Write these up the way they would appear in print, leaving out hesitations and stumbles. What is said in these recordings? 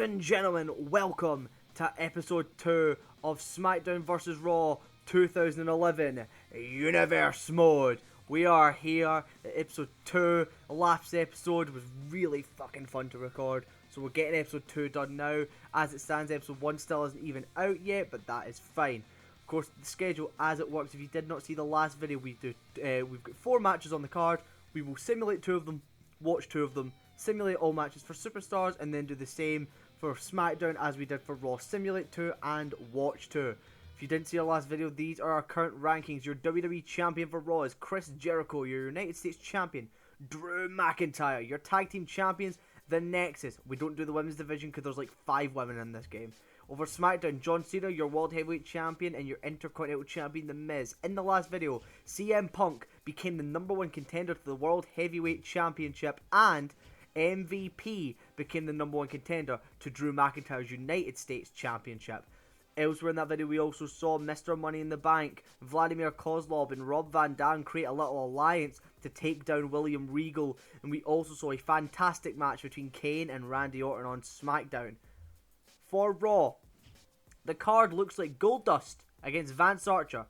and gentlemen, welcome to episode 2 of Smackdown vs Raw 2011 Universe Mode. We are here at episode 2. Last episode was really fucking fun to record, so we're getting episode 2 done now. As it stands, episode 1 still isn't even out yet, but that is fine. Of course, the schedule as it works, if you did not see the last video, we've got 4 matches on the card. We will simulate 2 of them, watch 2 of them, simulate all matches for Superstars, and then do the same for Smackdown as we did for Raw. Simulate 2 and watch 2. If you didn't see our last video, these are our current rankings. Your WWE Champion for Raw is Chris Jericho. Your United States Champion, Drew McIntyre. Your Tag Team Champions, The Nexus. We don't do the Women's Division because there's like 5 women in this game. Over Smackdown, John Cena, your World Heavyweight Champion, and your Intercontinental Champion, The Miz. In the last video, CM Punk became the #1 contender to the World Heavyweight Championship, and MVP became the #1 contender to Drew McIntyre's United States Championship. Elsewhere in that video, we also saw Mr. Money in the Bank, Vladimir Kozlov and Rob Van Dam create a little alliance to take down William Regal, and we also saw a fantastic match between Kane and Randy Orton on SmackDown. For Raw, the card looks like Goldust against Vance Archer,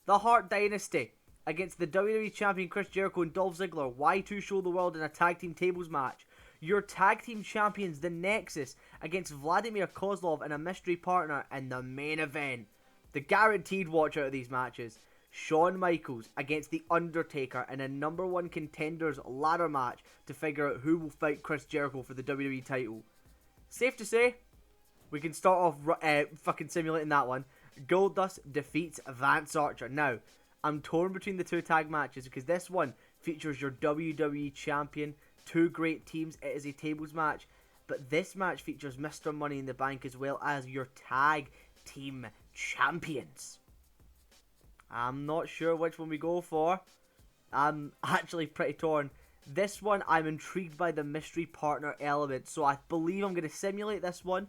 the Hart Dynasty against the WWE Champion Chris Jericho and Dolph Ziggler, Y2 Show the World in a Tag Team Tables match. Your Tag Team Champions, The Nexus, against Vladimir Kozlov and a mystery partner in the main event. The guaranteed watch out of these matches, Shawn Michaels against The Undertaker in a #1 contenders ladder match to figure out who will fight Chris Jericho for the WWE title. Safe to say, we can start off fucking simulating that one. Goldust defeats Vance Archer. Now, I'm torn between the 2 tag matches because this one features your WWE Champion, 2 great teams. It is a tables match, but this match features Mr. Money in the Bank as well as your Tag Team Champions. I'm not sure which one we go for. I'm actually pretty torn. This one, I'm intrigued by the mystery partner element, so I believe I'm going to simulate this one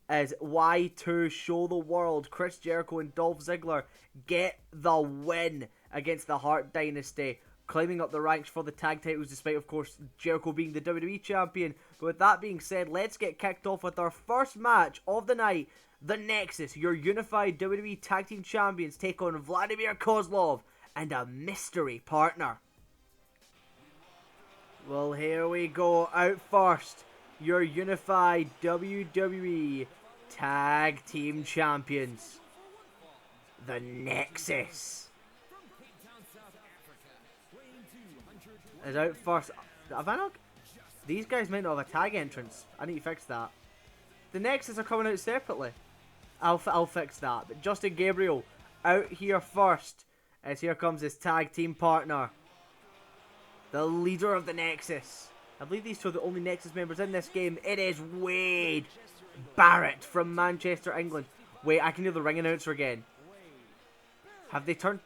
as Y2 Show the World. Chris Jericho and Dolph Ziggler get the win against the Hart Dynasty, climbing up the ranks for the tag titles, despite, of course, Jericho being the WWE Champion. But with that being said, let's get kicked off with our first match of the night. The Nexus, your unified WWE Tag Team Champions, take on Vladimir Kozlov and a mystery partner. Well, here we go. Out first, your unified WWE Tag Team Champions, The Nexus, is out first. Have I not? These guys might not have a tag entrance. I need to fix that. The Nexus are coming out separately. I'll fix that. But Justin Gabriel out here first, as here comes his tag team partner, the leader of the Nexus. I believe these 2 are the only Nexus members in this game. It is Wade Barrett from Manchester, England. Wait, I can hear the ring announcer again. Have they turned...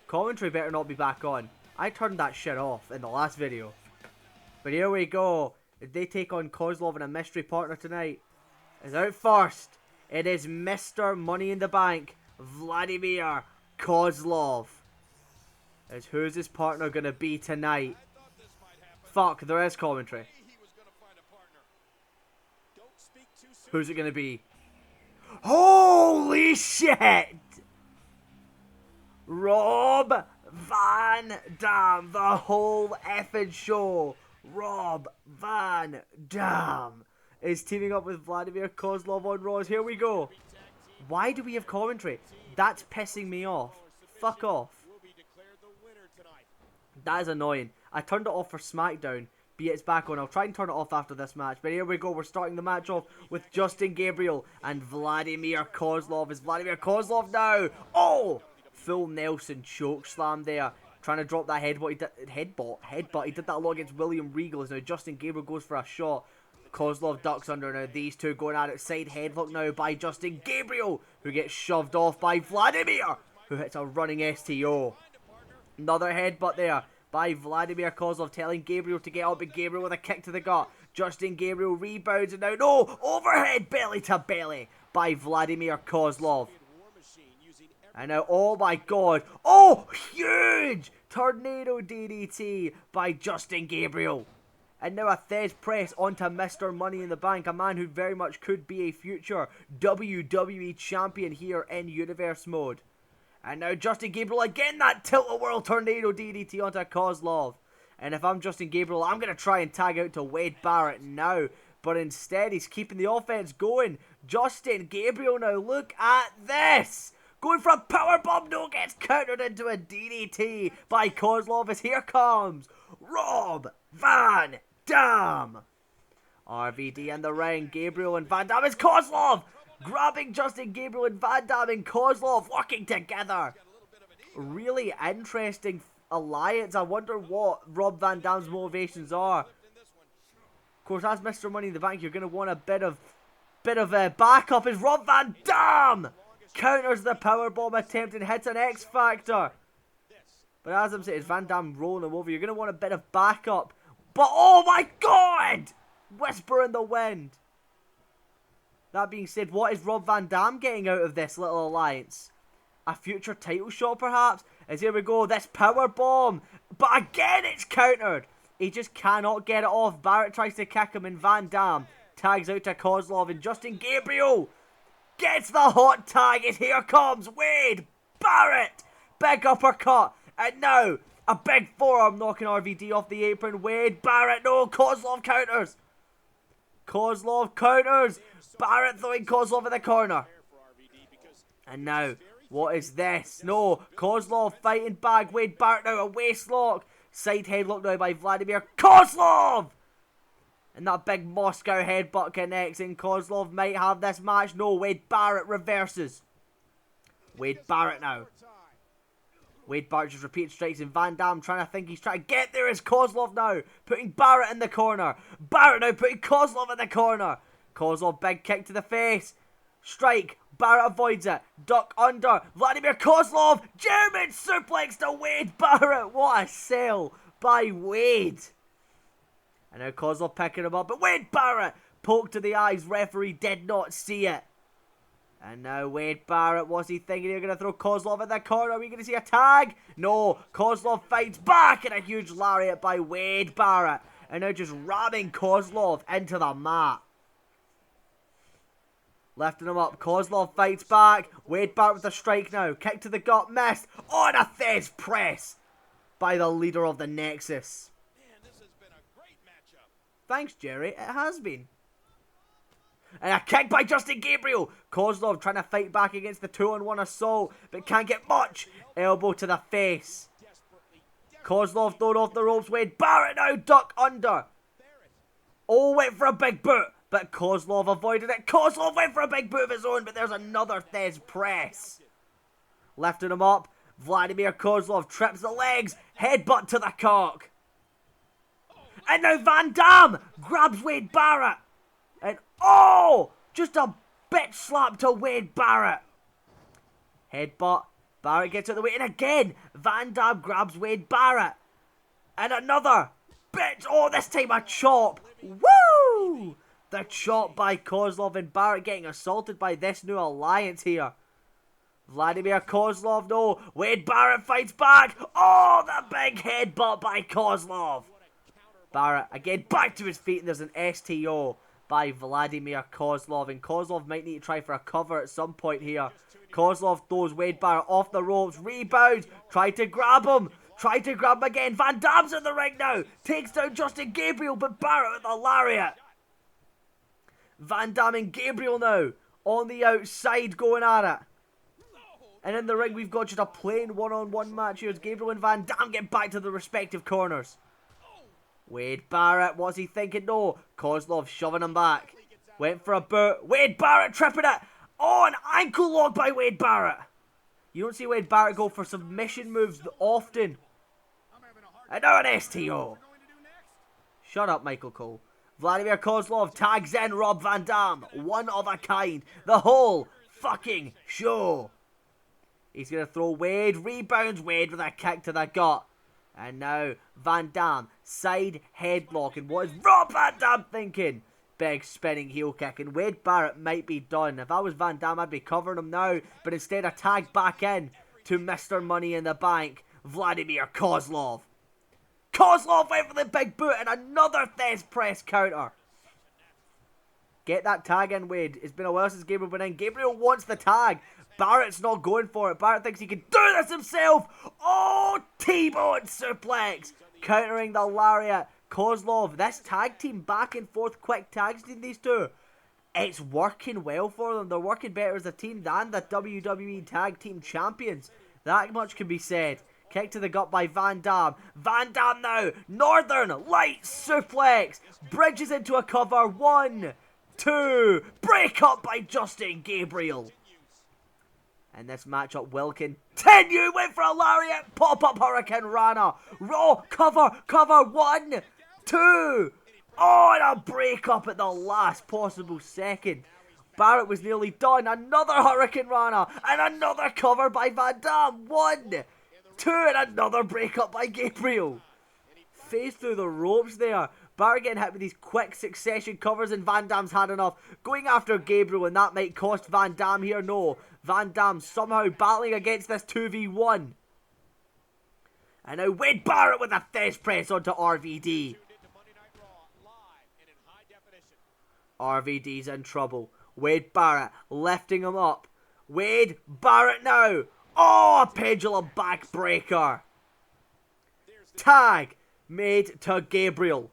Commentary better not be back on. I turned that shit off in the last video. But here we go. They take on Kozlov and a mystery partner tonight. Is out first. It is Mr. Money in the Bank, Vladimir Kozlov. As who's his partner going to be tonight? Fuck, there is commentary. Who's it going to be? Holy shit! Rob Van Dam, the whole effing show. Rob Van Dam is teaming up with Vladimir Kozlov on Raw. Here we go. Why do we have commentary? That's pissing me off. Fuck off. That is annoying. I turned it off for Smackdown, but it's back on. I'll try and turn it off after this match. But here we go. We're starting the match off with Justin Gabriel and Vladimir Kozlov. Is Vladimir Kozlov now? Oh! Full Nelson choke slam there. Trying to drop that headbutt. Headbutt. He did that a lot against William Regal. Now Justin Gabriel goes for a shot. Kozlov ducks under. Now these 2 going at it. Side headlock now by Justin Gabriel, who gets shoved off by Vladimir, who hits a running STO. Another headbutt there by Vladimir Kozlov, telling Gabriel to get up, but Gabriel with a kick to the gut. Justin Gabriel rebounds, and now, no! Overhead belly to belly by Vladimir Kozlov. And now, oh my god. Oh, huge! Tornado DDT by Justin Gabriel. And now a Thez press onto Mr. Money in the Bank, a man who very much could be a future WWE champion here in Universe mode. And now Justin Gabriel again, that Tilt-A-Whirl Tornado DDT onto Kozlov. And if I'm Justin Gabriel, I'm going to try and tag out to Wade Barrett now. But instead, he's keeping the offense going. Justin Gabriel now, look at this. Going for a powerbomb, no, gets countered into a DDT by Kozlov as here comes Rob Van Dam. RVD in the ring, Gabriel and Van Dam. It's Kozlov grabbing Justin Gabriel and Van Dam and Kozlov working together. Really interesting alliance. I wonder what Rob Van Dam's motivations are. Of course, as Mr. Money in the Bank, you're going to want a bit of backup as Rob Van Dam counters the powerbomb attempt and hits an X Factor. But as I'm saying, it's Van Dam rolling him over. You're going to want a bit of backup. But oh my god! Whisper in the wind. That being said, what is Rob Van Dam getting out of this little alliance? A future title shot perhaps? As here we go, this powerbomb. But again it's countered. He just cannot get it off. Barrett tries to kick him and Van Dam tags out to Kozlov and Justin Gabriel gets the hot tag as here comes Wade Barrett. Big uppercut. And now a big forearm knocking RVD off the apron. Wade Barrett, no, Kozlov counters. Kozlov counters. Barrett throwing Kozlov in the corner. And now, what is this? No, Kozlov fighting back. Wade Barrett now a waist lock. Side headlock now by Vladimir. Kozlov! And that big Moscow headbutt connects and Kozlov might have this match. No, Wade Barrett reverses. Wade Barrett now. Wade Barrett just repeated strikes and Van Dam trying to think he's trying to get there is Kozlov now. Putting Barrett in the corner. Barrett now putting Kozlov in the corner. Kozlov big kick to the face. Strike. Barrett avoids it. Duck under. Vladimir Kozlov. German suplex to Wade Barrett. What a sell by Wade. And now Kozlov picking him up. But Wade Barrett poked to the eyes. Referee did not see it. And now Wade Barrett, what's he thinking? You're going to throw Kozlov in the corner. Are we going to see a tag? No. Kozlov fights back and a huge lariat by Wade Barrett. And now just ramming Kozlov into the mat. Lifting him up. Kozlov fights back. Wade Barrett with a strike now. Kick to the gut. Missed. On a Thez press by the leader of the Nexus. Man, this has been a great matchup. Thanks, Jerry. It has been. And a kick by Justin Gabriel. Kozlov trying to fight back against the 2-on-1 assault, but can't get much. Elbow to the face. Kozlov thrown off the ropes. Wade Barrett now duck under. Oh, went for a big boot, but Kozlov avoided it. Kozlov went for a big boot of his own, but there's another Thez press. Lifting him up. Vladimir Kozlov trips the legs. Headbutt to the cock. And now Van Dam grabs Wade Barrett. And oh, just a bitch slap to Wade Barrett. Headbutt. Barrett gets out of the way. And again, Van Dam grabs Wade Barrett. And another bitch. Oh, this time a chop. Woo! The chop by Kozlov and Barrett getting assaulted by this new alliance here. Vladimir Kozlov, no. Wade Barrett fights back. Oh, the big headbutt by Kozlov. Barrett again back to his feet and there's an STO by Vladimir Kozlov. And Kozlov might need to try for a cover at some point here. Kozlov throws Wade Barrett off the ropes. Rebounds. Try to grab him. Try to grab him again. Van Dam's in the ring now. Takes down Justin Gabriel, but Barrett with the lariat. Van Dam and Gabriel now on the outside going at it. And in the ring we've got just a plain one-on-one match here as Gabriel and Van Dam get back to the respective corners. Wade Barrett, what's he thinking? No. Kozlov shoving him back. Went for a boot. Wade Barrett tripping it. Oh, an ankle lock by Wade Barrett. You don't see Wade Barrett go for submission moves often. And now an STO. Shut up, Michael Cole. Vladimir Kozlov tags in Rob Van Dam. One of a kind. The whole fucking show. He's going to throw Wade. Rebounds Wade with a kick to the gut. And now Van Dam. Side headlock. And what is Rob Van Dam thinking? Big spinning heel kick. And Wade Barrett might be done. If I was Van Dam, I'd be covering him now. But instead a tag back in to Mr. Money in the Bank. Vladimir Kozlov. Kozlov went for the big boot and another Thez press counter. Get that tag in, Wade. It's been a while since Gabriel went in. Gabriel wants the tag. Barrett's not going for it. Barrett thinks he can do this himself. Oh, T-bone suplex. Countering the lariat. Kozlov, this tag team back and forth quick tags between these two. It's working well for them. They're working better as a team than the WWE Tag Team Champions. That much can be said. Kick to the gut by Van Dam. Van Dam now. Northern Light suplex. Bridges into a cover. 1, 2. Break up by Justin Gabriel. And this matchup will continue. Went for a lariat. Pop up Hurricane Rana. Raw cover. 1, 2. Oh, and a break up at the last possible second. Barrett was nearly done. Another Hurricane Rana. And another cover by Van Dam. 1, 2. And another break up by Gabriel. Phased through the ropes there. Barrett getting hit with these quick succession covers, and Van Dam's had enough. Going after Gabriel, and that might cost Van Dam here. No. Van Dam somehow battling against this 2v1. And now Wade Barrett with a Thez press onto RVD. RVD's in trouble. Wade Barrett lifting him up. Wade Barrett now. Oh, a pendulum backbreaker. Tag made to Gabriel.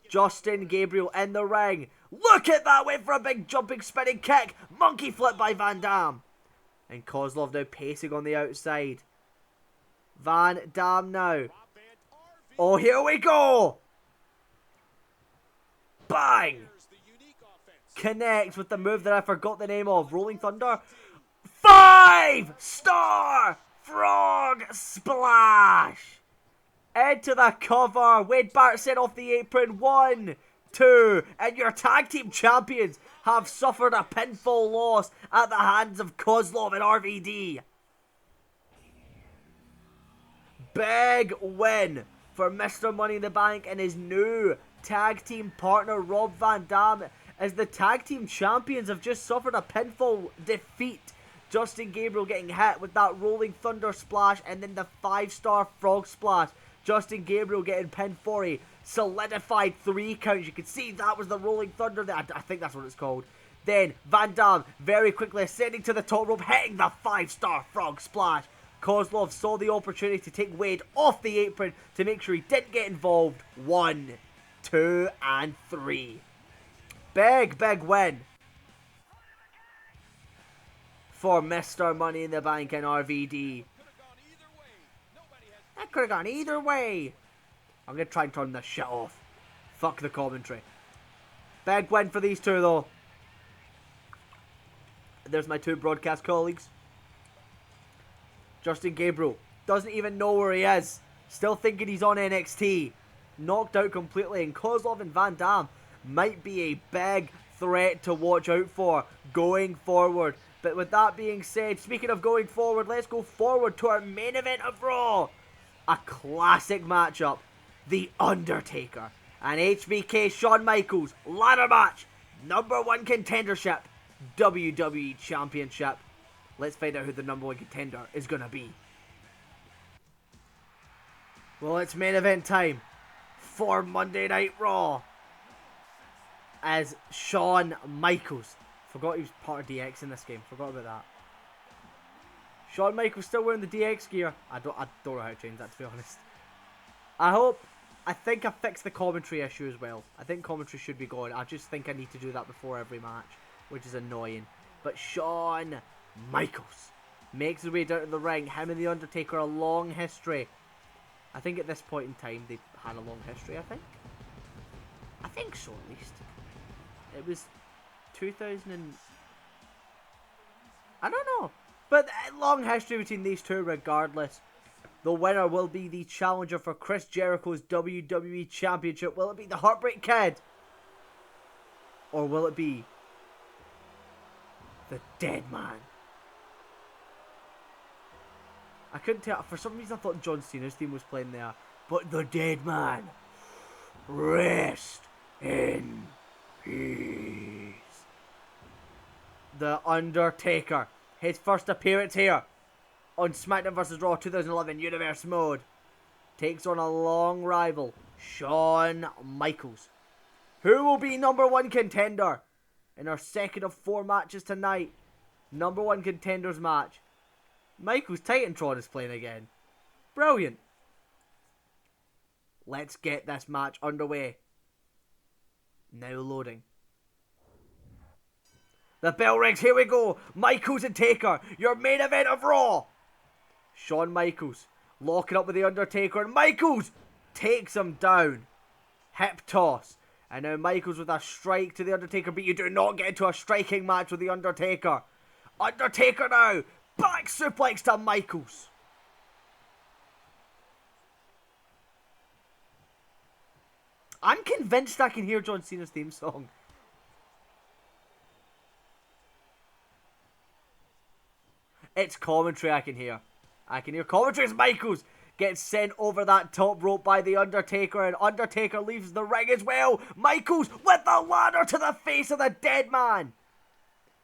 Justin Gabriel in the ring. Look at that. Went for a big jumping spinning kick. Monkey flip by Van Dam. And Kozlov now pacing on the outside. Van Dam now. Oh, here we go. Bang. Connects with the move that I forgot the name of. Rolling Thunder. 5-star frog splash. Into the cover. Wade Barrett set off the apron. 1, 2. And your tag team champions have suffered a pinfall loss at the hands of Kozlov and RVD. Big win for Mr. Money in the Bank and his new tag team partner Rob Van Dam, as the tag team champions have just suffered a pinfall defeat. Justin Gabriel getting hit with that Rolling Thunder splash and then the 5-star frog splash. Justin Gabriel getting pinned for a solidified 3 count. You can see that was the Rolling Thunder. I think that's what it's called. Then Van Dam very quickly ascending to the top rope, hitting the 5-star frog splash. Kozlov saw the opportunity to take Wade off the apron to make sure he didn't get involved. 1, 2, and 3. Big win for Mr. Money in the Bank and RVD. That could have gone either way. I'm going to try and turn this shit off. Fuck the commentary. Big win for these two though. There's my 2 broadcast colleagues. Justin Gabriel doesn't even know where he is. Still thinking he's on NXT. Knocked out completely. And Kozlov and Van Dam might be a big threat to watch out for going forward. But with that being said, speaking of going forward, let's go forward to our main event of Raw. A classic matchup. The Undertaker and HBK Shawn Michaels ladder match. #1 contendership. WWE Championship. Let's find out who the #1 contender is going to be. Well, it's main event time for Monday Night Raw. As Shawn Michaels. Forgot he was part of DX in this game. Forgot about that. Shawn Michaels still wearing the DX gear. I don't know how to change that, to be honest. I think I fixed the commentary issue as well. I think commentary should be going. I just think I need to do that before every match, which is annoying. But Shawn Michaels makes his way down to the ring. Him and The Undertaker, a long history. I think at this point in time, they've had a long history, I think. I think so, at least. It was 2000 and... I don't know. But a long history between these two regardless. The winner will be the challenger for Chris Jericho's WWE Championship. Will it be the Heartbreak Kid? Or will it be the Dead Man? I couldn't tell. For some reason I thought John Cena's theme was playing there. But the Dead Man. Rest in peace. The Undertaker. His first appearance here on Smackdown vs. Raw 2011 Universe Mode. takes on a long rival, Shawn Michaels. Who will be number 1 contender in our second of 4 matches tonight? Number 1 contenders match. Michaels Titantron is playing again. Brilliant. Let's get this match underway. Now loading. The bell rings, here we go. Michaels and Taker, your main event of Raw. Shawn Michaels locking up with the Undertaker, and Michaels takes him down. Hip toss. And now Michaels with a strike to the Undertaker, but you do not get into a striking match with the Undertaker. Undertaker now, back suplex to Michaels. I'm convinced I can hear John Cena's theme song. It's commentary I can hear. I can hear commentary as Michaels gets sent over that top rope by the Undertaker, and Undertaker leaves the ring as well. Michaels with the ladder to the face of the dead man.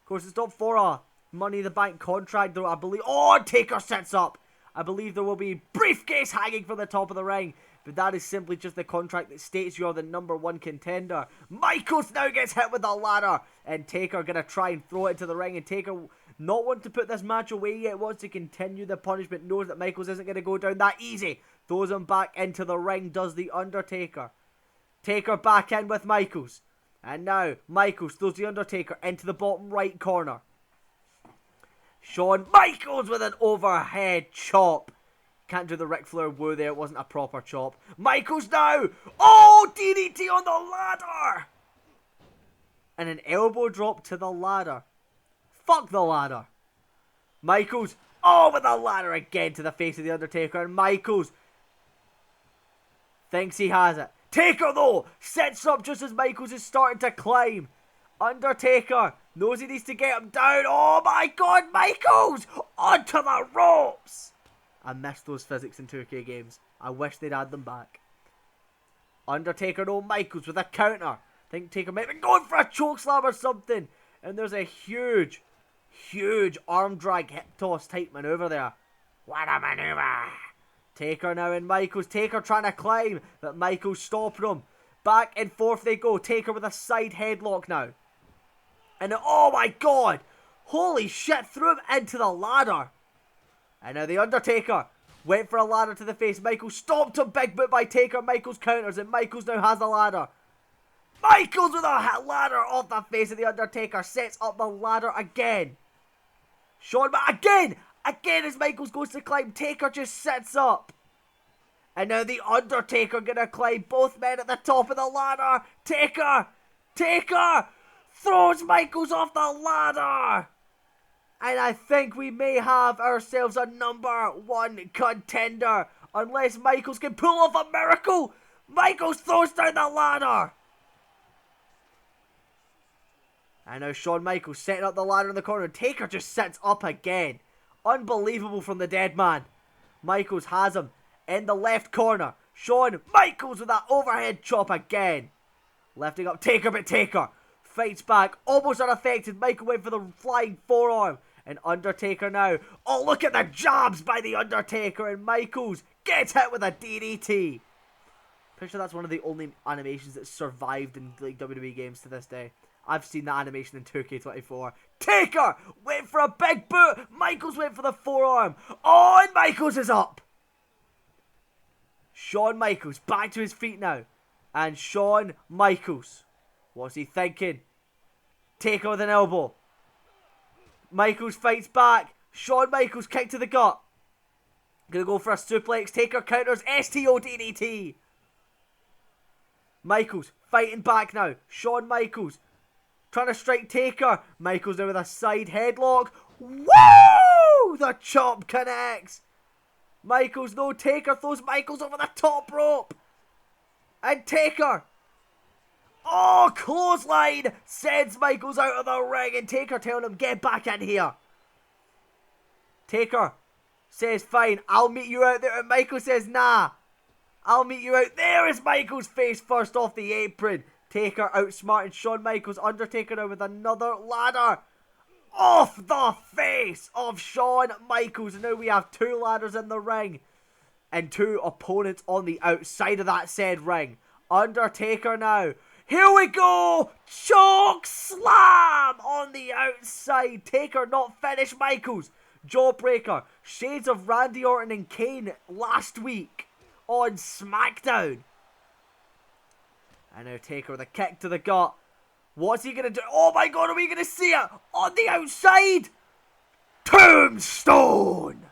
Of course, it's not for a Money in the Bank contract, though, I believe. Oh, Taker sets up. I believe there will be briefcase hanging from the top of the ring, but that is simply just the contract that states you are the number 1 contender. Michaels now gets hit with the ladder, and Taker gonna try and throw it into the ring, and Taker, not wanting to put this match away yet, wants to continue the punishment, knows that Michaels isn't going to go down that easy. Throws him back into the ring, does the Undertaker. Taker back in with Michaels. And now, Michaels throws the Undertaker into the bottom right corner. Shawn Michaels with an overhead chop. Can't do the Ric Flair woo there, it wasn't a proper chop. Michaels now! Oh, DDT on the ladder! And an elbow drop to the ladder. Fuck the ladder. Michaels, oh, with the ladder again to the face of the Undertaker, and Michaels thinks he has it. Taker, though, sets up just as Michaels is starting to climb. Undertaker knows he needs to get him down. Oh my god, Michaels onto the ropes. I missed those physics in 2K games. I wish they'd add them back. Undertaker, no, Michaels with a counter. I think Taker might be going for a chokeslam or something. And there's a huge arm drag hip toss type maneuver there. What a maneuver. Taker now and Michaels. Taker trying to climb, but Michaels stopping him. Back and forth they go. Taker with a side headlock now. And oh my god. Holy shit, threw him into the ladder. And now the Undertaker went for a ladder to the face. Michaels stopped him, big boot by Taker. Michaels counters, and Michaels now has the ladder. Michaels with a ladder off the face of the Undertaker. Sets up the ladder again. Shawn, again as Michaels goes to climb. Taker just sits up. And now the Undertaker gonna climb. Both men at the top of the ladder. Taker throws Michaels off the ladder. And I think we may have ourselves a number 1 contender. Unless Michaels can pull off a miracle. Michaels throws down the ladder. And now Shawn Michaels setting up the ladder in the corner. Taker just sits up again. Unbelievable from the dead man. Michaels has him in the left corner. Shawn Michaels with that overhead chop again. Lifting up Taker, but Taker fights back. Almost unaffected. Michael went for the flying forearm. And Undertaker now. Oh, look at the jabs by the Undertaker. And Michaels gets hit with a DDT. Pretty sure that's one of the only animations that survived in like WWE games to this day. I've seen that animation in 2K24. Taker went for a big boot. Michaels went for the forearm. Oh, and Michaels is up. Shawn Michaels back to his feet now. And Shawn Michaels. What's he thinking? Taker with an elbow. Michaels fights back. Shawn Michaels kick to the gut. Gonna go for a suplex. Taker counters. STO DDT. Michaels fighting back now. Shawn Michaels trying to strike Taker. Michaels now with a side headlock. Woo! The chop connects. Michaels, no. Taker throws Michaels over the top rope. And Taker. Oh, clothesline. Sends Michaels out of the ring. And Taker telling him, get back in here. Taker says, fine, I'll meet you out there. And Michaels says, nah. I'll meet you out there. Is Michaels face first off the apron. Taker outsmarting Shawn Michaels. Undertaker now with another ladder. Off the face of Shawn Michaels. And now we have 2 ladders in the ring. and two opponents on the outside of that said ring. Undertaker now. Here we go! Choke slam on the outside. Taker not finished Michaels. Jawbreaker. Shades of Randy Orton and Kane last week on Smackdown. And now Taker with a kick to the gut. What's he going to do? Oh my god, are we going to see it? On the outside! Tombstone!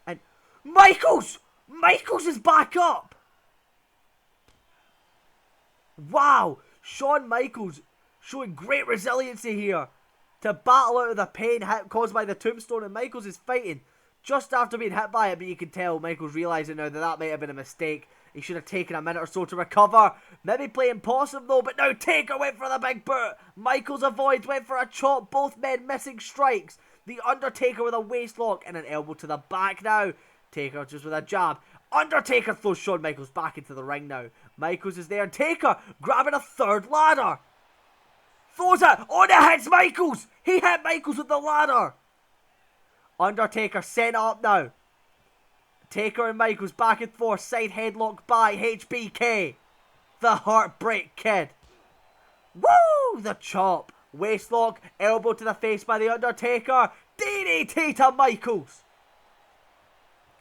And Michaels! Michaels is back up! Wow! Shawn Michaels showing great resiliency here to battle out of the pain caused by the tombstone, and Michaels is fighting just after being hit by it, but you can tell Michaels realising now that that might have been a mistake. He should have taken a minute or so to recover. Maybe playing possum though, but now Taker went for the big boot. Michaels avoids, went for a chop, both men missing strikes. The Undertaker with a waist lock and an elbow to the back now. Taker just with a jab. Undertaker throws Shawn Michaels back into the ring now. Michaels is there and Taker grabbing a third ladder. Throws it. Oh, it hits Michaels. He hit Michaels with the ladder. Undertaker set up now. Taker and Michaels back and forth. Side headlock by HBK. The Heartbreak Kid. Woo! The chop. Waist lock. Elbow to the face by the Undertaker. DDT to Michaels.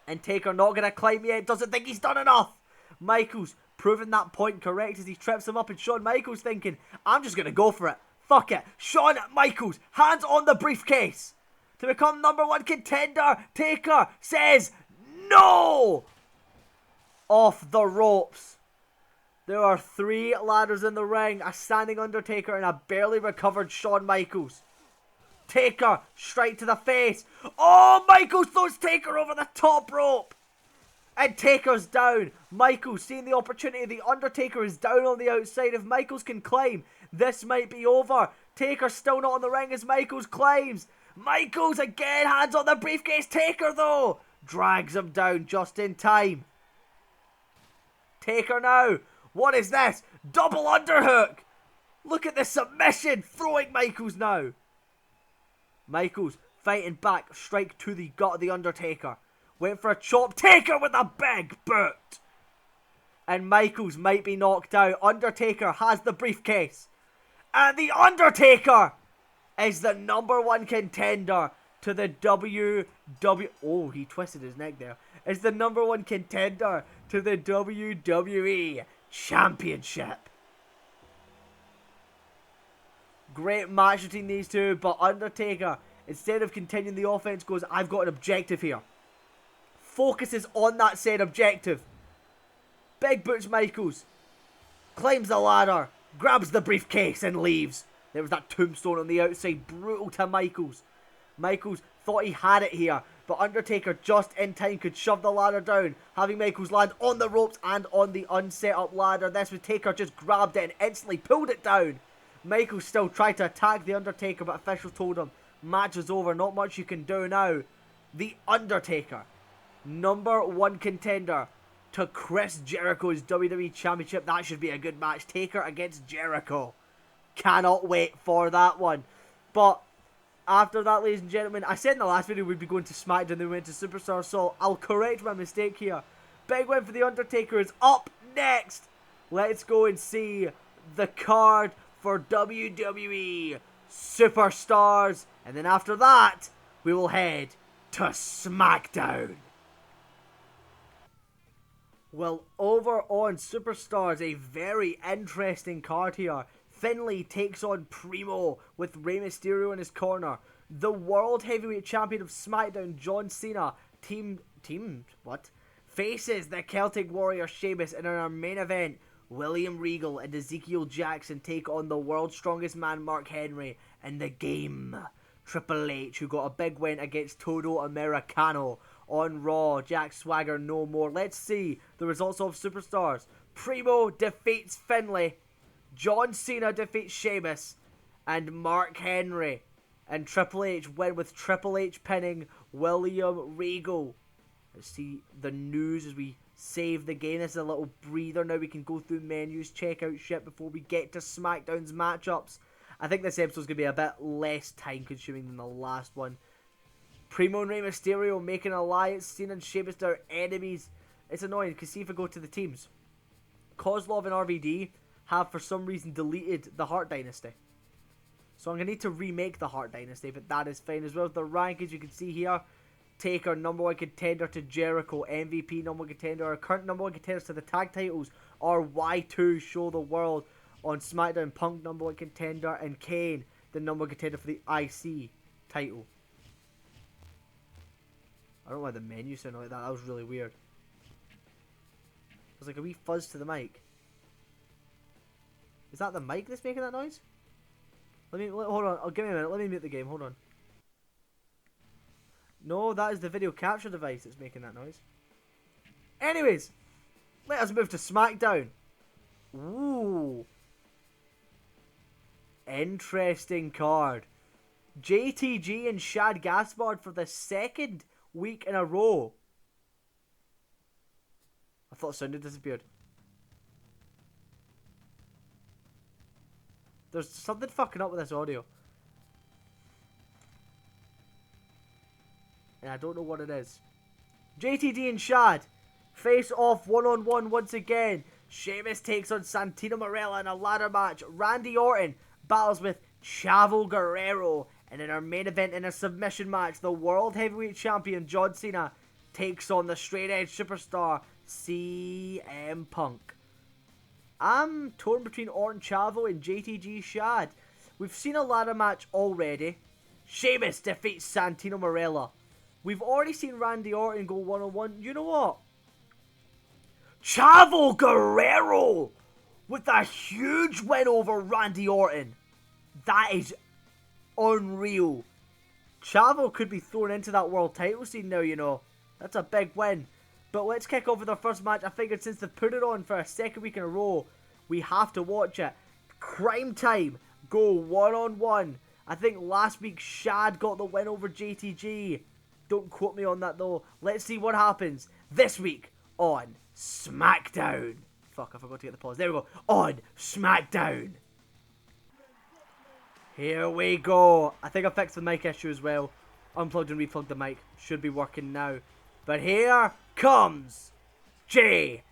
And Taker not going to climb yet. Doesn't think he's done enough. Michaels proving that point correct as he trips him up, and Shawn Michaels thinking, I'm just going to go for it. Fuck it. Shawn Michaels, hands on the briefcase. To become #1 contender, Taker says no! Off the ropes. There are 3 ladders in the ring, a standing Undertaker and a barely recovered Shawn Michaels. Taker, straight to the face. Oh, Michaels throws Taker over the top rope. And Taker's down. Michaels seeing the opportunity. The Undertaker is down on the outside. If Michaels can climb, this might be over. Taker still not on the ring as Michaels climbs. Michaels again, hands on the briefcase. Taker though drags him down just in time. Taker now. What is this? Double underhook. Look at the submission. Throwing Michaels now. Michaels fighting back. Strike to the gut of the Undertaker. Went for a chop. Taker with a big boot. And Michaels might be knocked out. Undertaker has the briefcase. And the Undertaker is the #1 contender to the Oh, he twisted his neck there. Is the #1 contender to the WWE Championship. Great match between these two, but Undertaker, instead of continuing the offense, goes, I've got an objective here. Focuses on that said objective. Big boots Michaels. Climbs the ladder. Grabs the briefcase and leaves. There was that tombstone on the outside. Brutal to Michaels. Michaels thought he had it here, but Undertaker just in time could shove the ladder down, having Michaels land on the ropes and on the unset up ladder. This was Taker just grabbed it and instantly pulled it down. Michaels still tried to attack the Undertaker, but officials told him, match is over, not much you can do now. The Undertaker, #1 contender to Chris Jericho's WWE Championship. That should be a good match. Taker against Jericho. Cannot wait for that one. But after that, ladies and gentlemen, I said in the last video we'd be going to SmackDown, then we went to Superstar, so I'll correct my mistake here. Big win for The Undertaker is up next. Let's go and see the card for WWE Superstars. And then after that, we will head to SmackDown. Well, over on Superstars, a very interesting card here. Finlay takes on Primo with Rey Mysterio in his corner. The World Heavyweight Champion of SmackDown, John Cena, faces the Celtic Warrior Sheamus. And in our main event, William Regal and Ezekiel Jackson take on the World's Strongest Man, Mark Henry, and the Game, Triple H, who got a big win against Todo Americano on Raw. Jack Swagger no more. Let's see the results of Superstars. Primo defeats Finlay. John Cena defeats Sheamus. And Mark Henry and Triple H win with Triple H pinning William Regal. Let's see the news as we save the game. This is a little breather. Now we can go through menus, check out shit before we get to SmackDown's matchups. I think this episode's going to be a bit less time consuming than the last one. Primo and Rey Mysterio making an alliance. Cena and Sheamus are enemies. It's annoying because see if I go to the teams. Kozlov and RVD have for some reason deleted the Hart Dynasty. So I'm going to need to remake the Hart Dynasty, but that is fine. As well as the rankings you can see here. Taker, #1 contender to Jericho. MVP, #1 contender. Current #1 contenders to the tag titles are Y2 Show the World on SmackDown. Punk, #1 contender. And Kane, the #1 contender for the IC title. I don't know why the menu sounded like that. That was really weird. It was like a wee fuzz to the mic. Is that the mic that's making that noise? Hold on. Give me a minute. Let me mute the game. Hold on. No, that is the video capture device that's making that noise. Anyways, let us move to SmackDown. Ooh. Interesting card. JTG and Shad Gaspard for the second week in a row. I thought the sound had disappeared. There's something fucking up with this audio. And I don't know what it is. JTG and Shad face off one-on-one once again. Sheamus takes on Santino Marella in a ladder match. Randy Orton battles with Chavo Guerrero. And in our main event in a submission match, the World Heavyweight Champion John Cena takes on the straight edge superstar CM Punk. I'm torn between Orton Chavo and JTG Shad. We've seen a ladder match already. Sheamus defeats Santino Marella. We've already seen Randy Orton go one-on-one. You know what? Chavo Guerrero with a huge win over Randy Orton. That is unreal. Chavo could be thrown into that world title scene now, you know. That's a big win. But let's kick off with our first match. I figured since they've put it on for a second week in a row, we have to watch it. Crime Time go one-on-one. I think last week Shad got the win over JTG. Don't quote me on that though. Let's see what happens this week on SmackDown. Fuck, I forgot to get the pause. There we go. On SmackDown. Here we go. I think I fixed the mic issue as well. Unplugged and replugged the mic. Should be working now. But here comes JTG.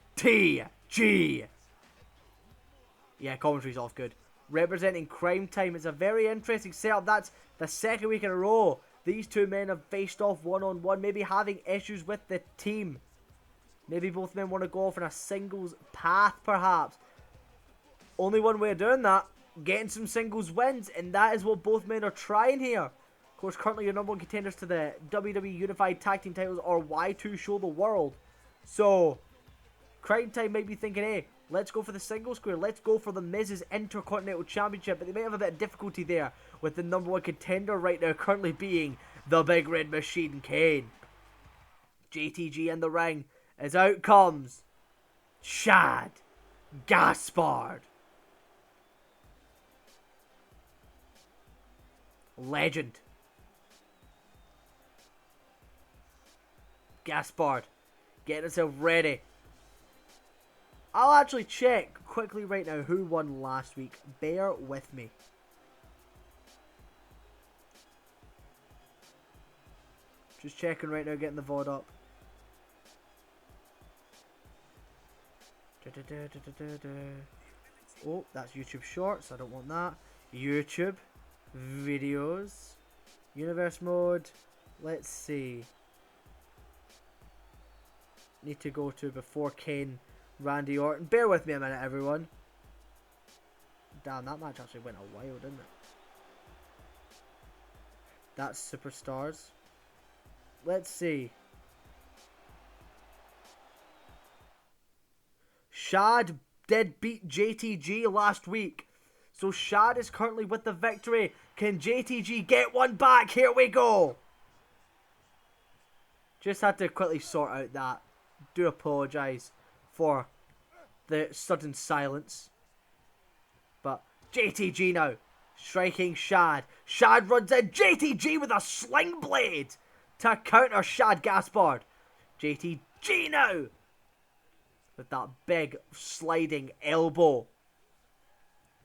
Yeah, commentary's off good. Representing Crime Time. It's a very interesting setup. That's the second week in a row. These two men have faced off one-on-one. Maybe having issues with the team. Maybe both men want to go off on a singles path, perhaps. Only one way of doing that. Getting some singles wins. And that is what both men are trying here. Of course, currently your #1 contenders to the WWE Unified Tag Team titles are Y2 Show the World. So, Crime Time might be thinking, hey, let's go for the singles square. Let's go for the Miz's Intercontinental Championship. But they might have a bit of difficulty there with the #1 contender right now currently being the Big Red Machine, Kane. JTG in the ring as out comes Shad Gaspard. Legend. Gaspard getting himself ready. I'll actually check quickly right now who won last week. Bear with me. Just checking right now, getting the VOD up. Oh, that's YouTube Shorts. I don't want that. YouTube. Videos. Universe mode. Let's see. Need to go to before Kane, Randy Orton. Bear with me a minute, everyone. Damn, that match actually went a while, didn't it? That's Superstars. Let's see. Shad did beat JTG last week. So Shad is currently with the victory. Can JTG get one back? Here we go. Just had to quickly sort out that. Do apologise for the sudden silence. But JTG now. Striking Shad. Shad runs in. JTG with a sling blade to counter Shad Gaspard. JTG now. With that big sliding elbow.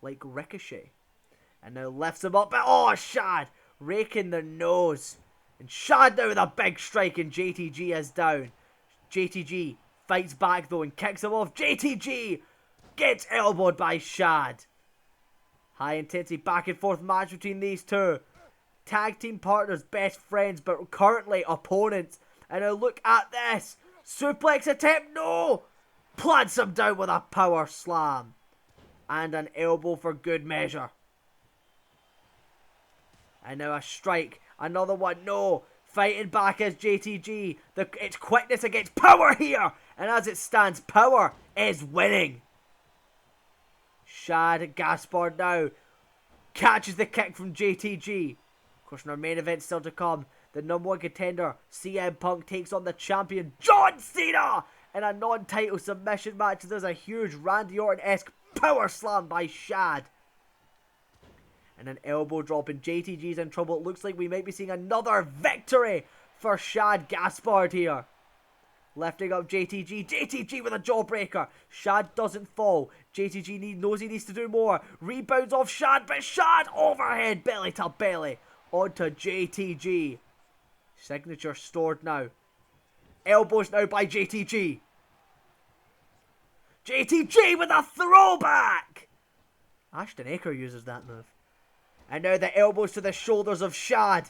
Like Ricochet. And now lifts him up. Oh, Shad raking the nose. And Shad now with a big strike, and JTG is down. JTG fights back though and kicks him off. JTG gets elbowed by Shad. High intensity back and forth match between these two. Tag team partners, best friends, but currently opponents. And now look at this. Suplex attempt, no! Plants him down with a power slam. And an elbow for good measure. And now a strike. Another one, no. Fighting back as JTG. It's quickness against power here. And as it stands, power is winning. Shad Gaspard now catches the kick from JTG. Of course, in our main event still to come, the #1 contender, CM Punk, takes on the champion, John Cena, in a non-title submission match. There's a huge Randy Orton-esque power slam by Shad. And an elbow drop, and JTG's in trouble. It looks like we might be seeing another victory for Shad Gaspard here. Lifting up JTG. JTG with a jawbreaker. Shad doesn't fall. JTG knows he needs to do more. Rebounds off Shad, but Shad overhead belly to belly onto JTG. Signature stored now. Elbows now by JTG. JTG with a throwback. Ashton Aker uses that move. And now the elbows to the shoulders of Shad.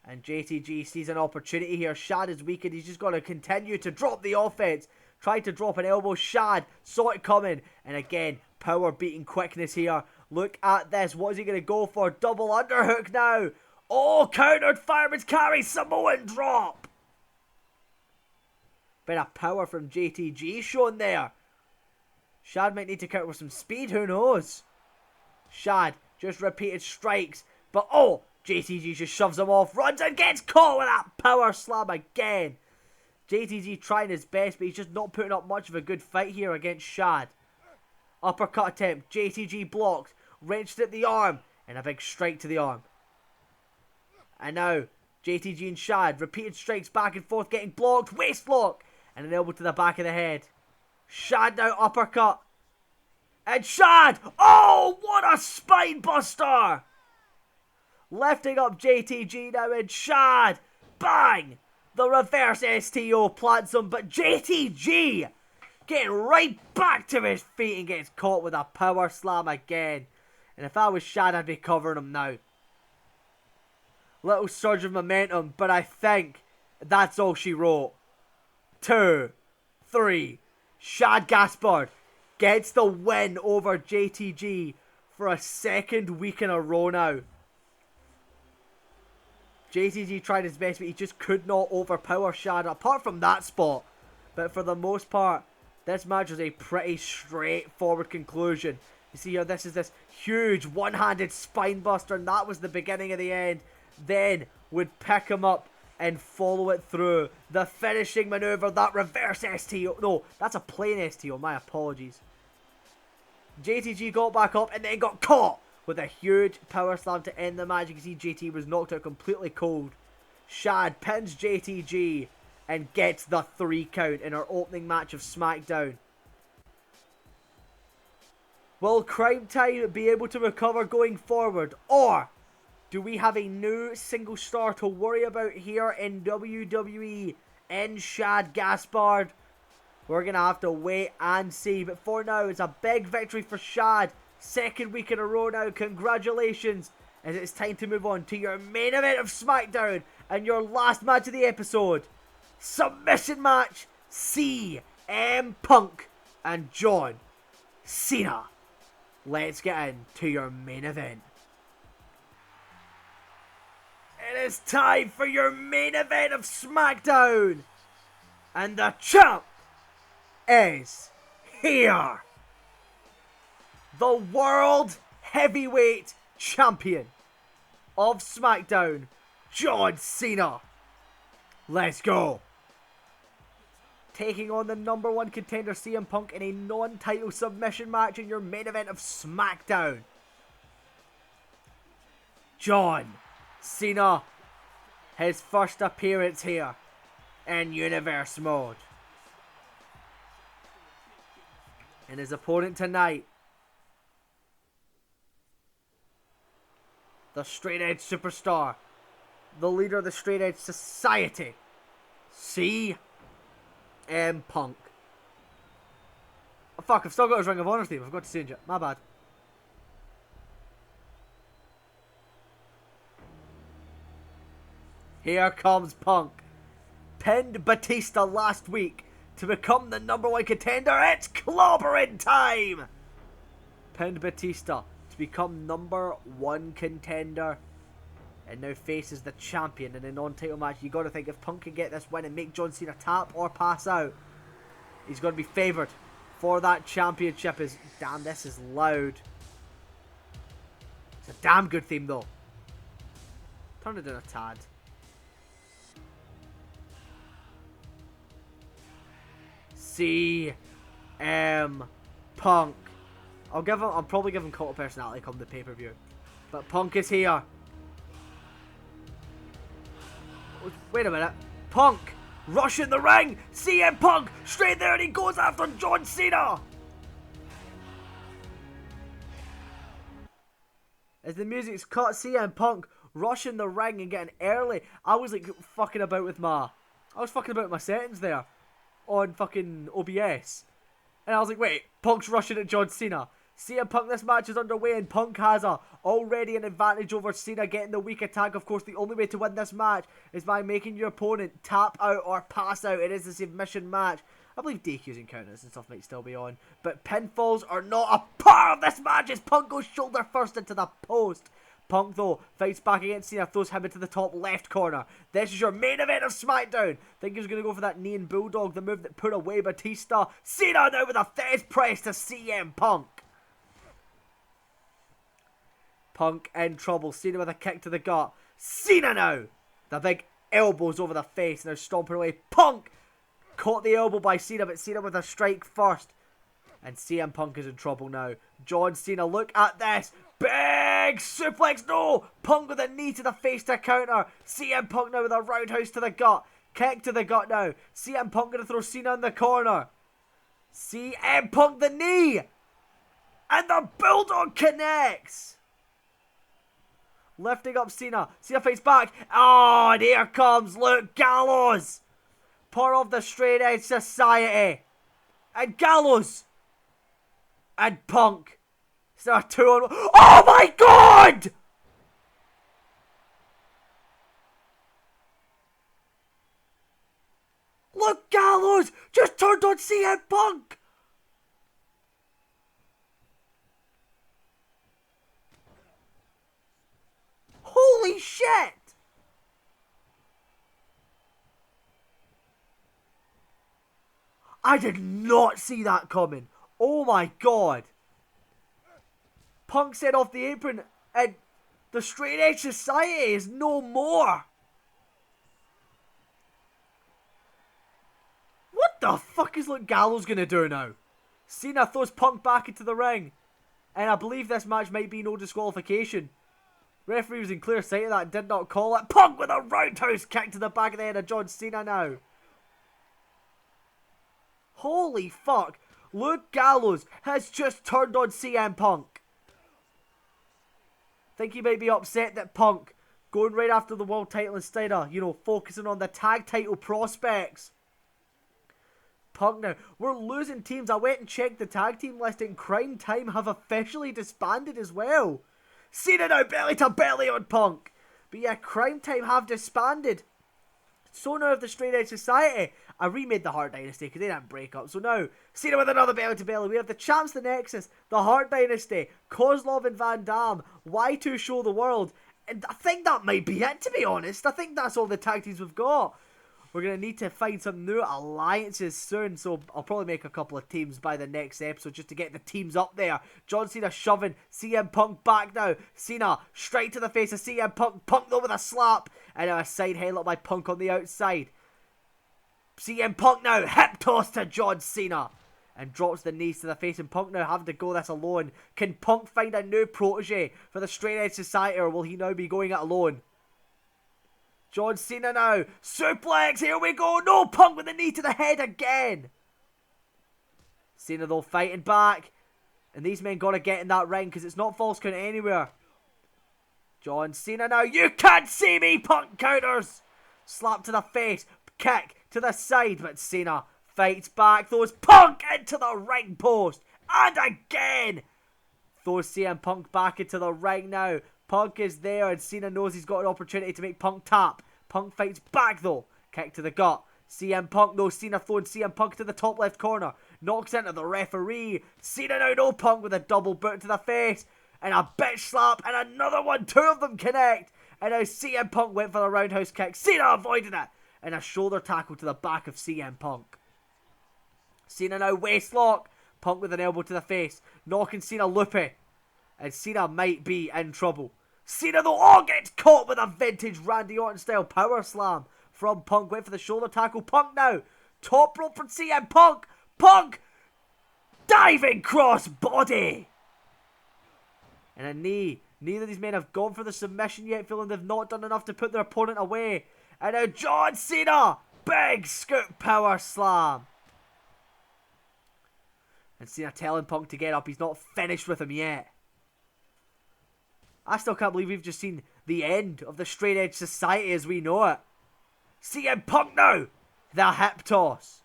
And JTG sees an opportunity here. Shad is weak and he's just going to continue to drop the offense. Tried to drop an elbow. Shad saw it coming. And again, power beating quickness here. Look at this. What is he going to go for? Double underhook now. Oh, countered fireman's carry. Samoan drop. Bit of power from JTG shown there. Shad might need to counter with some speed. Who knows? Shad just repeated strikes. But oh, JTG just shoves him off. Runs and gets caught with that power slam again. JTG trying his best, but he's just not putting up much of a good fight here against Shad. Uppercut attempt. JTG blocked. Wrenched at the arm. And a big strike to the arm. And now, JTG and Shad. Repeated strikes back and forth, getting blocked. Waist lock. And an elbow to the back of the head. Shad now uppercut. And Shad. Oh, what a spine buster. Lifting up JTG now, and Shad. Bang. The reverse STO plants him. But JTG getting right back to his feet and gets caught with a power slam again. And if I was Shad, I'd be covering him now. Little surge of momentum, but I think that's all she wrote. 2, 3. Shad Gaspard gets the win over JTG for a second week in a row now. JTG tried his best, but he just could not overpower Shad, apart from that spot. But for the most part, this match was a pretty straightforward conclusion. You see here, this is this huge one-handed spine buster, and that was the beginning of the end. Then would pick him up and follow it through. The finishing maneuver, that reverse STO. No, that's a plain STO, my apologies. JTG got back up and then got caught with a huge power slam to end the match. You can see JT was knocked out completely cold. Shad pins JTG and gets the 3 count in our opening match of Smackdown. Will Crime Time be able to recover going forward, or do we have a new single star to worry about here in WWE in Shad Gaspard? We're going to have to wait and see. But for now, it's a big victory for Shad. Second week in a row now. Congratulations. As it's time to move on to your main event of Smackdown and your last match of the episode. Submission match. CM Punk and John Cena. Let's get into your main event. It is time for your main event of Smackdown. And the champ is here. The World Heavyweight Champion of Smackdown, John Cena. Let's go. Taking on the #1 contender CM Punk in a non-title submission match in your main event of Smackdown. John Cena, his first appearance here in Universe Mode. And his opponent tonight, the straight edge superstar, the leader of the Straight Edge Society, CM Punk. Oh, fuck, I've still got his Ring of Honor theme. I've got to change it. My bad. Here comes Punk. Pinned Batista last week to become the #1 contender. It's clobbering time! Pinned Batista to become #1 contender. And now faces the champion in a non-title match. You got to think if Punk can get this win and make John Cena tap or pass out, he's going to be favoured for that championship. Damn, this is loud. It's a damn good theme though. Turn it down a tad. CM Punk. I'll probably give him cult of personality come the pay-per-view. But Punk is here. Wait a minute. Punk rushing the ring. CM Punk straight there and he goes after John Cena. As the music's cut, CM Punk rushing the ring and getting early. I was fucking about with my settings there on fucking OBS. And I was like, wait, Punk's rushing at John Cena. CM Punk, this match is underway and Punk has already an advantage over Cena getting the weak attack. Of course, the only way to win this match is by making your opponent tap out or pass out. It is a submission match. I believe DQs and counters and stuff might still be on. But pinfalls are not a part of this match as Punk goes shoulder first into the post. Punk, though, fights back against Cena, throws him into the top left corner. This is your main event of SmackDown. Think he's going to go for that knee and bulldog, the move that put away Batista. Cena now with a Fez press to CM Punk. Punk in trouble. Cena with a kick to the gut. Cena now. The big elbows over the face. Now stomping away. Punk caught the elbow by Cena, but Cena with a strike first. And CM Punk is in trouble now. John Cena, look at this. Big suplex. No. Punk with a knee to the face to counter. CM Punk now with a roundhouse to the gut. Kick to the gut now. CM Punk going to throw Cena in the corner. CM Punk the knee. And the Bulldog connects. Lifting up Cena. Cena fights back. Oh, and here comes Luke Gallows. Part of the Straight Edge Society. And Gallows. And Punk. Is there a 2-on-1? Oh my god! Luke Gallows just turned on CM Punk. Holy shit! I did not see that coming. Oh my god. Punk set off the apron and the Straight Edge Society is no more. What the fuck is Luke Gallows gonna do now? Cena throws Punk back into the ring. And I believe this match might be no disqualification. Referee was in clear sight of that and did not call it. Punk with a roundhouse kick to the back of the head of John Cena now. Holy fuck. Luke Gallows has just turned on CM Punk. Think he might be upset that Punk going right after the world title instead of, focusing on the tag title prospects. Punk now. We're losing teams. I went and checked the tag team list and Crime Time have officially disbanded as well. Cena now belly to belly on Punk. But yeah, Crime Time have disbanded. So now of the Straight Edge Society. I remade the Hart Dynasty because they didn't break up. So now, Cena with another belly to belly. We have the Champs, the Nexus, the Hart Dynasty, Kozlov and Van Dam, Y2 Show the World. And I think that might be it, to be honest. I think that's all the tag teams we've got. We're going to need to find some new alliances soon. So I'll probably make a couple of teams by the next episode just to get the teams up there. John Cena shoving CM Punk back now. Cena straight to the face of CM Punk. Punk though with a slap. And a side headlock by Punk on the outside. CM Punk now hip toss to John Cena. And drops the knees to the face. And Punk now having to go this alone. Can Punk find a new protege for the Straight Edge Society? Or will he now be going it alone? John Cena now. Suplex. Here we go. No. Punk with the knee to the head again. Cena though fighting back. And these men got to get in that ring because it's not false count anywhere. John Cena now. You can't see me. Punk counters. Slap to the face. Kick to the side. But Cena fights back. Throws Punk into the ring post. And again. Throws CM Punk back into the ring now. Punk is there and Cena knows he's got an opportunity to make Punk tap. Punk fights back though. Kick to the gut. CM Punk though. Cena throwing CM Punk to the top left corner. Knocks into the referee. Cena now no Punk with a double boot to the face. And a bitch slap. And another one. Two of them connect. And now CM Punk went for the roundhouse kick. Cena avoided it. And a shoulder tackle to the back of CM Punk. Cena now waist lock. Punk with an elbow to the face. Knocking Cena loopy. And Cena might be in trouble. Cena though gets caught with a vintage Randy Orton style power slam from Punk. Went for the shoulder tackle. Punk now. Top rope from CM Punk. Punk. Diving cross body. And a knee. Neither of these men have gone for the submission yet, feeling they've not done enough to put their opponent away. And now John Cena. Big scoop power slam. And Cena telling Punk to get up. He's not finished with him yet. I still can't believe we've just seen the end of the straight edge society as we know it. CM Punk now. The hip toss.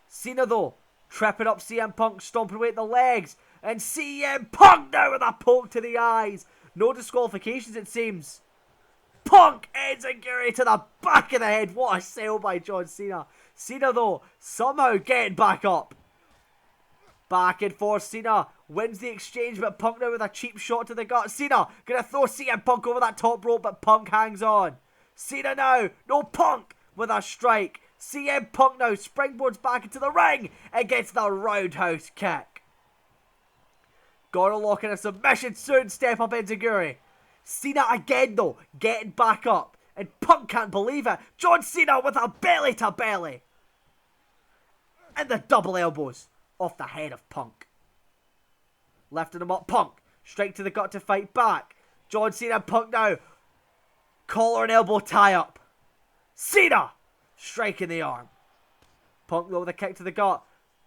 Cena though. Tripping up CM Punk. Stomping away at the legs. And CM Punk now with a poke to the eyes. No disqualifications it seems. Punk enziguri to the back of the head. What a sale by John Cena. Cena though somehow getting back up. Back and forth. Cena wins the exchange, but Punk now with a cheap shot to the gut. Cena gonna throw CM Punk over that top rope, but Punk hangs on. Cena now. No, Punk with a strike. CM Punk now springboards back into the ring and gets the roundhouse kick. Gonna lock in a submission soon. Step up enziguri. Cena again though, getting back up. And Punk can't believe it. John Cena with a belly to belly. And the double elbows off the head of Punk. Lifting him up. Punk. Straight to the gut to fight back. John Cena and Punk now. Collar and elbow tie up. Cena. Striking the arm. Punk though with a kick to the gut.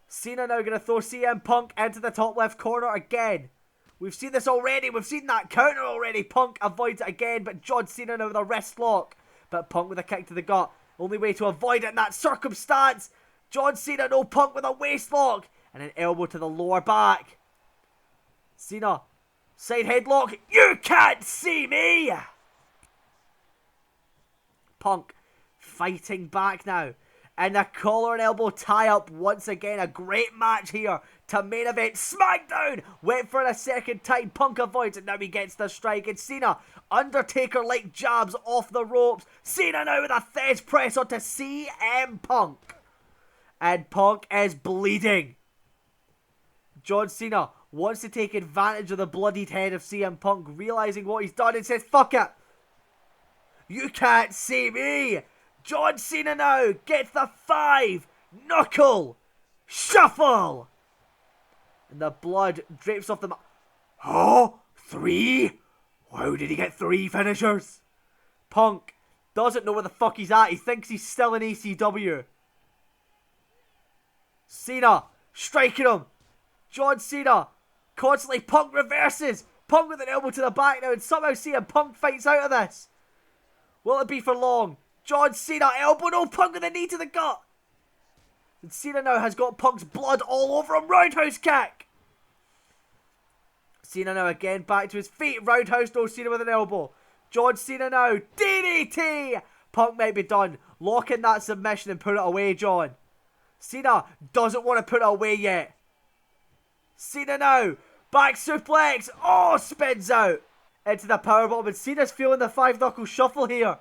Cena now going to throw CM Punk into the top left corner again. We've seen this already. We've seen that counter already. Punk avoids it again. But John Cena now with a wrist lock. But Punk with a kick to the gut. Only way to avoid it in that circumstance. John Cena, no, Punk with a waist lock. And an elbow to the lower back. Cena. Side headlock. You can't see me. Punk fighting back now. And the collar and elbow tie up once again. A great match here to main event Smackdown. Went for it a second time. Punk avoids it. Now he gets the strike. And Cena, Undertaker like jabs off the ropes. Cena now with a Thez press onto CM Punk. And Punk is bleeding. John Cena wants to take advantage of the bloodied head of CM Punk, realizing what he's done, and says, fuck it. You can't see me. John Cena now gets the 5 knuckle shuffle. And the blood drapes off the Oh, 3? How did he get 3 finishers? Punk doesn't know where the fuck he's at. He thinks he's still in ECW. Cena striking him. John Cena constantly. Punk reverses. Punk with an elbow to the back now, and somehow CM Punk fights out of this. Will it be for long? John Cena elbow. No, Punk with a knee to the gut. And Cena now has got Punk's blood all over him. Roundhouse kick. Cena now again back to his feet. Roundhouse. No, Cena with an elbow. John Cena now. DDT. Punk might be done. Lock in that submission and put it away, John. Cena doesn't want to put it away yet. Cena now. Back suplex. Oh, spins out into the powerbomb. And Cena's feeling the 5 knuckle shuffle here,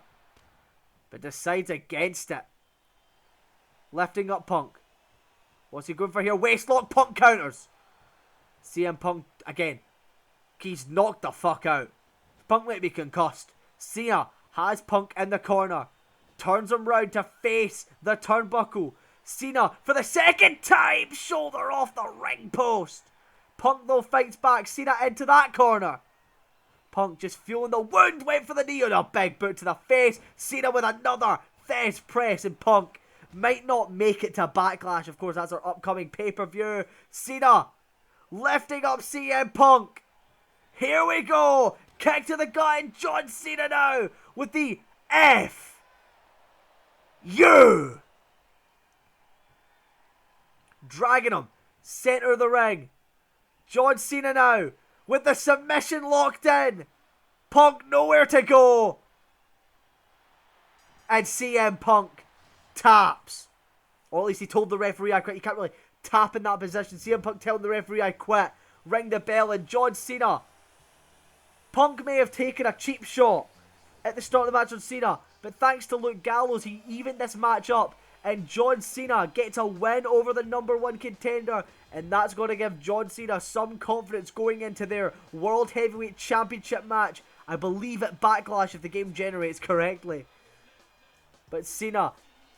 but decides against it. Lifting up Punk. What's he going for here? Waistlock. Punk counters. CM Punk again. He's knocked the fuck out. Punk might be concussed. Cena has Punk in the corner. Turns him round to face the turnbuckle. Cena for the second time. Shoulder off the ring post. Punk though fights back. Cena into that corner. Punk just feeling the wound. Went for the knee on a big boot to the face. Cena with another Thez press. And Punk might not make it to Backlash. Of course, that's our upcoming pay-per-view. Cena lifting up CM Punk. Here we go. Kick to the gut, and John Cena now with the F-U. Dragging him. Center of the ring. John Cena now with the submission locked in. Punk nowhere to go. And CM Punk taps. Or at least he told the referee I quit. You can't really tap in that position. CM Punk telling the referee I quit. Ring the bell, and John Cena. Punk may have taken a cheap shot at the start of the match on Cena, but thanks to Luke Gallows, he evened this match up, and John Cena gets a win over the #1 contender, and that's going to give John Cena some confidence going into their World Heavyweight Championship match. I believe at Backlash if the game generates correctly. But Cena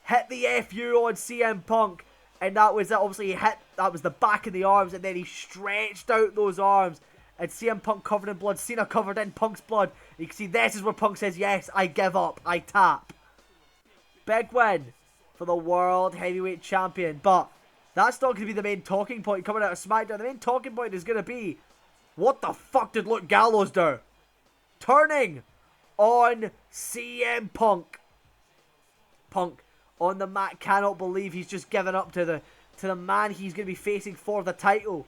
hit the FU on CM Punk, and that was it. Obviously, that was the back of the arms, and then he stretched out those arms. And CM Punk covered in blood, Cena covered in Punk's blood. You can see this is where Punk says, yes, I give up, I tap. Big win for the World Heavyweight Champion. But that's not going to be the main talking point coming out of SmackDown. The main talking point is going to be, what the fuck did Luke Gallows do? Turning on CM Punk. Punk on the mat cannot believe he's just given up to the man he's going to be facing for the title.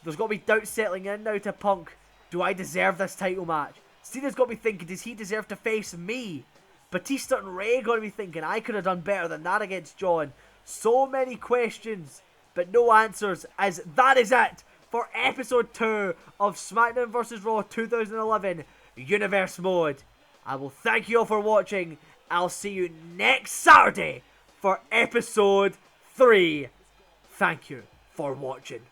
There's got to be doubt settling in now to Punk. Do I deserve this title match? Cena's got to be thinking, does he deserve to face me? Batista and Ray got to be thinking, I could have done better than that against John. So many questions, but no answers, as that is it for episode 2 of SmackDown vs. Raw 2011 Universe Mode. I will thank you all for watching. I'll see you next Saturday for episode 3. Thank you for watching.